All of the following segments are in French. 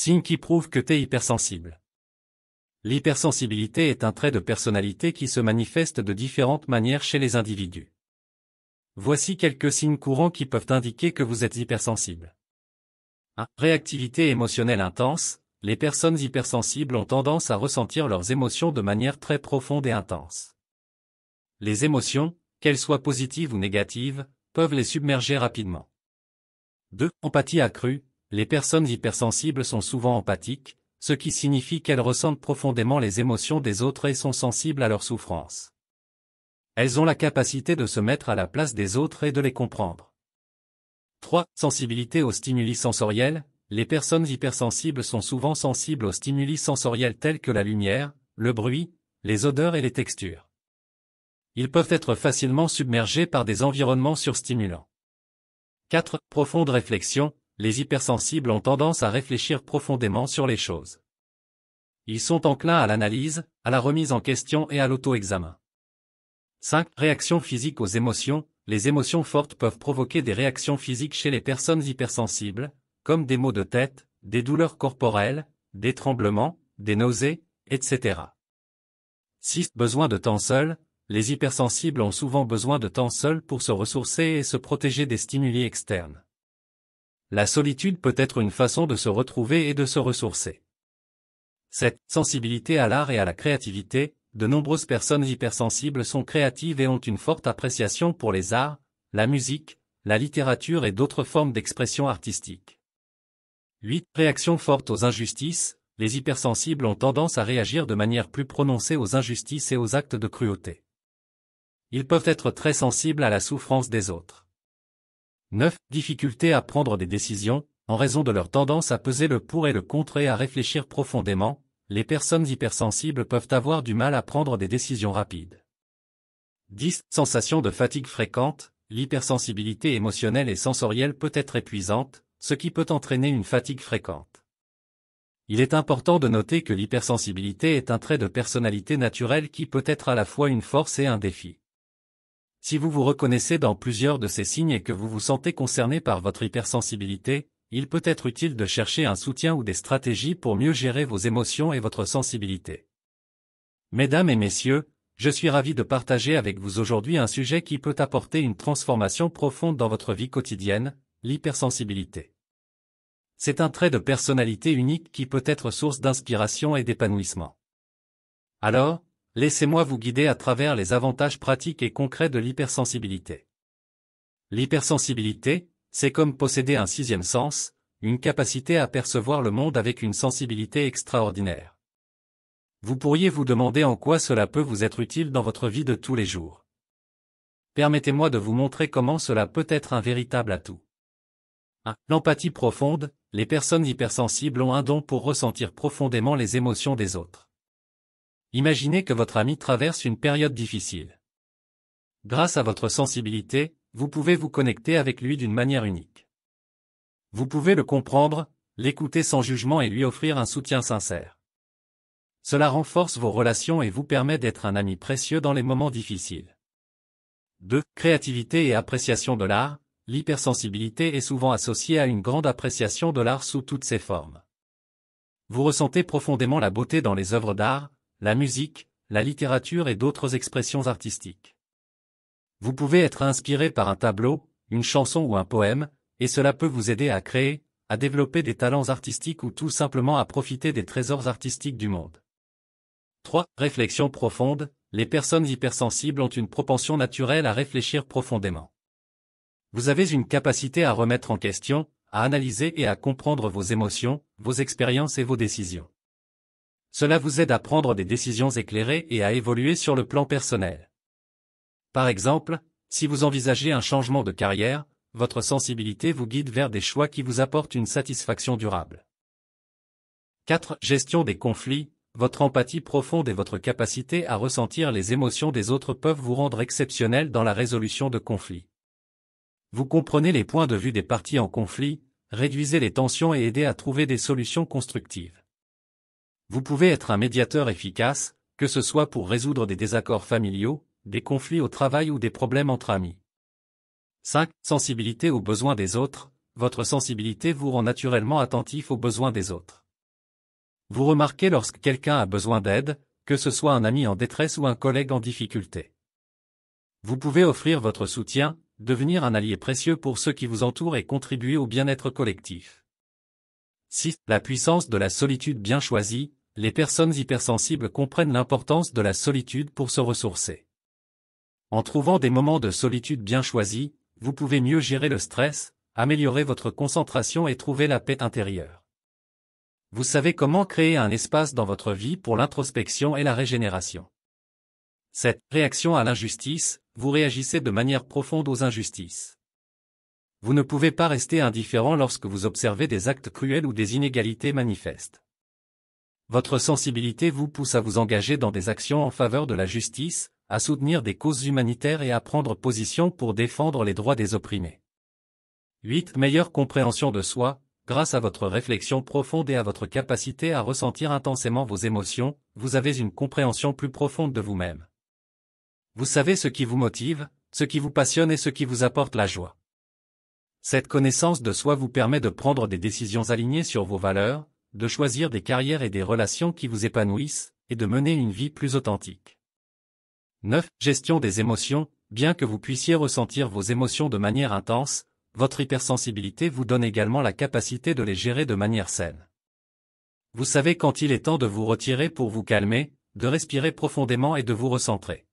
Signe qui prouve que t'es hypersensible. L'hypersensibilité est un trait de personnalité qui se manifeste de différentes manières chez les individus. Voici quelques signes courants qui peuvent indiquer que vous êtes hypersensible. 1. Réactivité émotionnelle intense. Les personnes hypersensibles ont tendance à ressentir leurs émotions de manière très profonde et intense. Les émotions, qu'elles soient positives ou négatives, peuvent les submerger rapidement. 2. Empathie accrue. Les personnes hypersensibles sont souvent empathiques, ce qui signifie qu'elles ressentent profondément les émotions des autres et sont sensibles à leurs souffrances. Elles ont la capacité de se mettre à la place des autres et de les comprendre. 3. Sensibilité aux stimuli sensoriels. Les personnes hypersensibles sont souvent sensibles aux stimuli sensoriels tels que la lumière, le bruit, les odeurs et les textures. Ils peuvent être facilement submergés par des environnements surstimulants. 4. Profonde réflexion. Les hypersensibles ont tendance à réfléchir profondément sur les choses. Ils sont enclins à l'analyse, à la remise en question et à l'auto-examen. 5. Réaction physique aux émotions. Les émotions fortes peuvent provoquer des réactions physiques chez les personnes hypersensibles, comme des maux de tête, des douleurs corporelles, des tremblements, des nausées, etc. 6. Besoin de temps seul. Les hypersensibles ont souvent besoin de temps seul pour se ressourcer et se protéger des stimuli externes. La solitude peut être une façon de se retrouver et de se ressourcer. 7. Sensibilité à l'art et à la créativité. De nombreuses personnes hypersensibles sont créatives et ont une forte appréciation pour les arts, la musique, la littérature et d'autres formes d'expression artistique. 8. Réaction forte aux injustices. Les hypersensibles ont tendance à réagir de manière plus prononcée aux injustices et aux actes de cruauté. Ils peuvent être très sensibles à la souffrance des autres. 9. Difficulté à prendre des décisions. En raison de leur tendance à peser le pour et le contre et à réfléchir profondément, les personnes hypersensibles peuvent avoir du mal à prendre des décisions rapides. 10. Sensation de fatigue fréquente. L'hypersensibilité émotionnelle et sensorielle peut être épuisante, ce qui peut entraîner une fatigue fréquente. Il est important de noter que l'hypersensibilité est un trait de personnalité naturelle qui peut être à la fois une force et un défi. Si vous vous reconnaissez dans plusieurs de ces signes et que vous vous sentez concerné par votre hypersensibilité, il peut être utile de chercher un soutien ou des stratégies pour mieux gérer vos émotions et votre sensibilité. Mesdames et messieurs, je suis ravi de partager avec vous aujourd'hui un sujet qui peut apporter une transformation profonde dans votre vie quotidienne, l'hypersensibilité. C'est un trait de personnalité unique qui peut être source d'inspiration et d'épanouissement. Alors, laissez-moi vous guider à travers les avantages pratiques et concrets de l'hypersensibilité. L'hypersensibilité, c'est comme posséder un sixième sens, une capacité à percevoir le monde avec une sensibilité extraordinaire. Vous pourriez vous demander en quoi cela peut vous être utile dans votre vie de tous les jours. Permettez-moi de vous montrer comment cela peut être un véritable atout. 1. L'empathie profonde. Les personnes hypersensibles ont un don pour ressentir profondément les émotions des autres. Imaginez que votre ami traverse une période difficile. Grâce à votre sensibilité, vous pouvez vous connecter avec lui d'une manière unique. Vous pouvez le comprendre, l'écouter sans jugement et lui offrir un soutien sincère. Cela renforce vos relations et vous permet d'être un ami précieux dans les moments difficiles. 2. Créativité et appréciation de l'art. L'hypersensibilité est souvent associée à une grande appréciation de l'art sous toutes ses formes. Vous ressentez profondément la beauté dans les œuvres d'art, la musique, la littérature et d'autres expressions artistiques. Vous pouvez être inspiré par un tableau, une chanson ou un poème, et cela peut vous aider à créer, à développer des talents artistiques ou tout simplement à profiter des trésors artistiques du monde. 3. Réflexion profonde. Les personnes hypersensibles ont une propension naturelle à réfléchir profondément. Vous avez une capacité à remettre en question, à analyser et à comprendre vos émotions, vos expériences et vos décisions. Cela vous aide à prendre des décisions éclairées et à évoluer sur le plan personnel. Par exemple, si vous envisagez un changement de carrière, votre sensibilité vous guide vers des choix qui vous apportent une satisfaction durable. 4. Gestion des conflits. Votre empathie profonde et votre capacité à ressentir les émotions des autres peuvent vous rendre exceptionnel dans la résolution de conflits. Vous comprenez les points de vue des parties en conflit, réduisez les tensions et aidez à trouver des solutions constructives. Vous pouvez être un médiateur efficace, que ce soit pour résoudre des désaccords familiaux, des conflits au travail ou des problèmes entre amis. 5. Sensibilité aux besoins des autres. Votre sensibilité vous rend naturellement attentif aux besoins des autres. Vous remarquez lorsque quelqu'un a besoin d'aide, que ce soit un ami en détresse ou un collègue en difficulté. Vous pouvez offrir votre soutien, devenir un allié précieux pour ceux qui vous entourent et contribuer au bien-être collectif. 6. La puissance de la solitude bien choisie. Les personnes hypersensibles comprennent l'importance de la solitude pour se ressourcer. En trouvant des moments de solitude bien choisis, vous pouvez mieux gérer le stress, améliorer votre concentration et trouver la paix intérieure. Vous savez comment créer un espace dans votre vie pour l'introspection et la régénération. 7. Réaction à l'injustice. Vous réagissez de manière profonde aux injustices. Vous ne pouvez pas rester indifférent lorsque vous observez des actes cruels ou des inégalités manifestes. Votre sensibilité vous pousse à vous engager dans des actions en faveur de la justice, à soutenir des causes humanitaires et à prendre position pour défendre les droits des opprimés. 8. Meilleure compréhension de soi. Grâce à votre réflexion profonde et à votre capacité à ressentir intensément vos émotions, vous avez une compréhension plus profonde de vous-même. Vous savez ce qui vous motive, ce qui vous passionne et ce qui vous apporte la joie. Cette connaissance de soi vous permet de prendre des décisions alignées sur vos valeurs, de choisir des carrières et des relations qui vous épanouissent, et de mener une vie plus authentique. 9. Gestion des émotions. Bien que vous puissiez ressentir vos émotions de manière intense, votre hypersensibilité vous donne également la capacité de les gérer de manière saine. Vous savez quand il est temps de vous retirer pour vous calmer, de respirer profondément et de vous recentrer.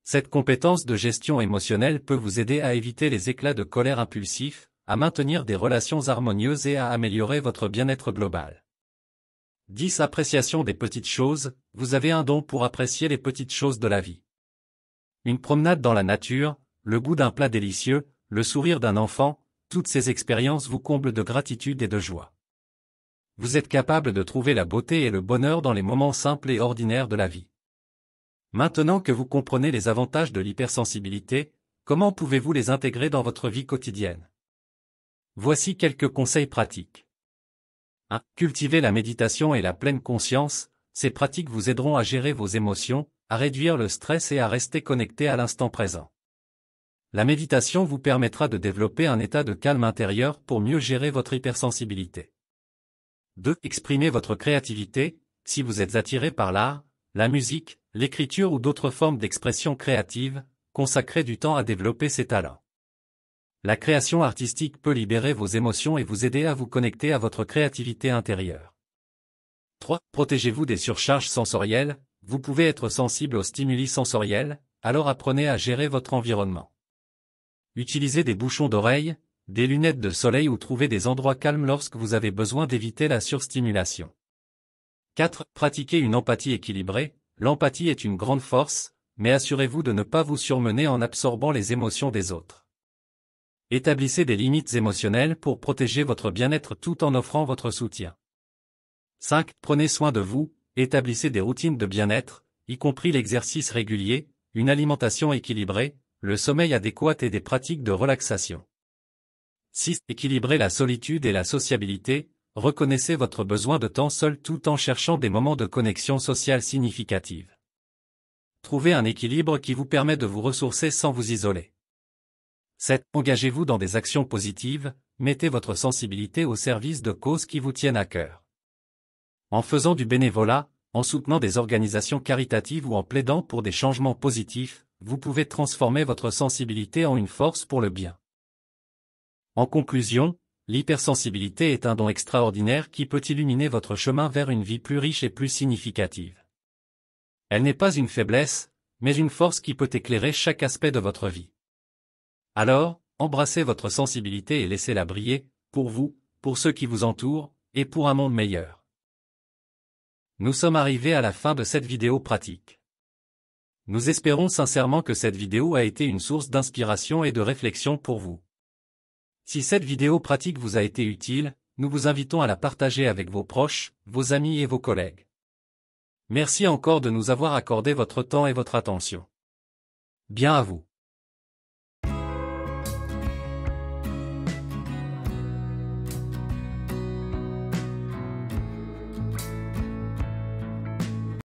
Cette compétence de gestion émotionnelle peut vous aider à éviter les éclats de colère impulsifs, à maintenir des relations harmonieuses et à améliorer votre bien-être global. 10. Appréciation des petites choses. Vous avez un don pour apprécier les petites choses de la vie. Une promenade dans la nature, le goût d'un plat délicieux, le sourire d'un enfant, toutes ces expériences vous comblent de gratitude et de joie. Vous êtes capable de trouver la beauté et le bonheur dans les moments simples et ordinaires de la vie. Maintenant que vous comprenez les avantages de l'hypersensibilité, comment pouvez-vous les intégrer dans votre vie quotidienne? Voici quelques conseils pratiques. 1. Cultivez la méditation et la pleine conscience. Ces pratiques vous aideront à gérer vos émotions, à réduire le stress et à rester connecté à l'instant présent. La méditation vous permettra de développer un état de calme intérieur pour mieux gérer votre hypersensibilité. 2. Exprimez votre créativité. Si vous êtes attiré par l'art, la musique, l'écriture ou d'autres formes d'expression créative, consacrez du temps à développer ces talents. La création artistique peut libérer vos émotions et vous aider à vous connecter à votre créativité intérieure. 3. Protégez-vous des surcharges sensorielles. Vous pouvez être sensible aux stimuli sensoriels, alors apprenez à gérer votre environnement. Utilisez des bouchons d'oreilles, des lunettes de soleil ou trouvez des endroits calmes lorsque vous avez besoin d'éviter la surstimulation. 4. Pratiquez une empathie équilibrée. L'empathie est une grande force, mais assurez-vous de ne pas vous surmener en absorbant les émotions des autres. Établissez des limites émotionnelles pour protéger votre bien-être tout en offrant votre soutien. 5. Prenez soin de vous, établissez des routines de bien-être, y compris l'exercice régulier, une alimentation équilibrée, le sommeil adéquat et des pratiques de relaxation. 6. Équilibrez la solitude et la sociabilité. Reconnaissez votre besoin de temps seul tout en cherchant des moments de connexion sociale significative. Trouvez un équilibre qui vous permet de vous ressourcer sans vous isoler. 7. Engagez-vous dans des actions positives, mettez votre sensibilité au service de causes qui vous tiennent à cœur. En faisant du bénévolat, en soutenant des organisations caritatives ou en plaidant pour des changements positifs, vous pouvez transformer votre sensibilité en une force pour le bien. En conclusion, l'hypersensibilité est un don extraordinaire qui peut illuminer votre chemin vers une vie plus riche et plus significative. Elle n'est pas une faiblesse, mais une force qui peut éclairer chaque aspect de votre vie. Alors, embrassez votre sensibilité et laissez-la briller, pour vous, pour ceux qui vous entourent, et pour un monde meilleur. Nous sommes arrivés à la fin de cette vidéo pratique. Nous espérons sincèrement que cette vidéo a été une source d'inspiration et de réflexion pour vous. Si cette vidéo pratique vous a été utile, nous vous invitons à la partager avec vos proches, vos amis et vos collègues. Merci encore de nous avoir accordé votre temps et votre attention. Bien à vous.